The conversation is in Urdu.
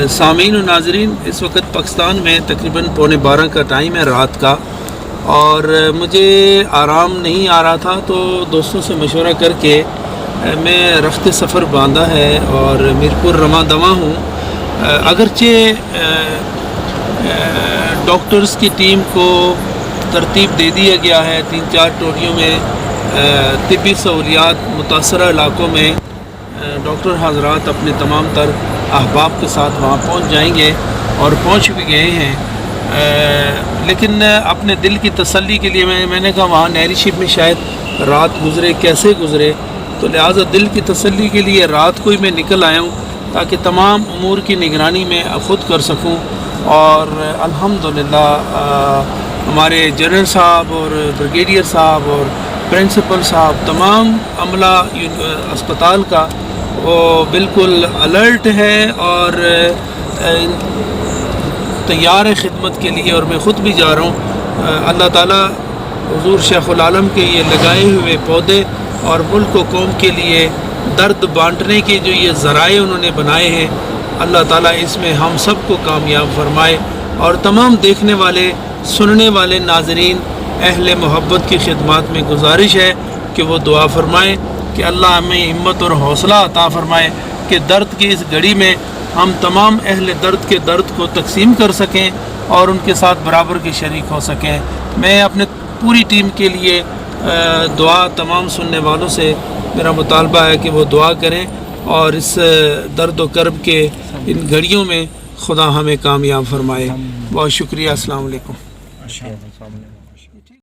سامعین و ناظرین، اس وقت پاکستان میں تقریباً 11:15 کا ٹائم ہے رات کا، اور مجھے آرام نہیں آ رہا تھا تو دوستوں سے مشورہ کر کے میں رخت سفر باندھا ہے اور میرپور رواں دواں ہوں۔ اگرچہ ڈاکٹرز کی ٹیم کو ترتیب دے دیا گیا ہے 3-4 ٹوٹیوں میں طبی سہولیات متاثرہ علاقوں میں ڈاکٹر حضرات اپنے تمام تر احباب کے ساتھ وہاں پہنچ جائیں گے اور پہنچ بھی گئے ہیں، لیکن اپنے دل کی تسلی کے لیے میں نے کہا وہاں نہری شپ میں شاید رات گزرے، کیسے گزرے، تو لہٰذا دل کی تسلی کے لیے رات کو ہی میں نکل آیا ہوں تاکہ تمام امور کی نگرانی میں خود کر سکوں۔ اور الحمدللہ ہمارے جنرل صاحب اور بریگیڈیئر صاحب اور پرنسپل صاحب، تمام عملہ اسپتال کا وہ بالکل الرٹ ہے اور تیار ہے خدمت کے لیے، اور میں خود بھی جا رہا ہوں۔ اللہ تعالیٰ حضور شیخ العالم کے یہ لگائے ہوئے پودے اور ملک و قوم کے لیے درد بانٹنے کے جو یہ ذرائع انہوں نے بنائے ہیں، اللہ تعالیٰ اس میں ہم سب کو کامیاب فرمائے، اور تمام دیکھنے والے سننے والے ناظرین اہل محبت کی خدمات میں گزارش ہے کہ وہ دعا فرمائیں کہ اللہ ہمیں ہمت اور حوصلہ عطا فرمائے کہ درد کی اس گھڑی میں ہم تمام اہل درد کے درد کو تقسیم کر سکیں اور ان کے ساتھ برابر کے شریک ہو سکیں۔ میں اپنے پوری ٹیم کے لیے دعا تمام سننے والوں سے میرا مطالبہ ہے کہ وہ دعا کریں اور اس درد و کرب کے ان گھڑیوں میں خدا ہمیں کامیاب فرمائے۔ بہت شکریہ، السلام علیکم۔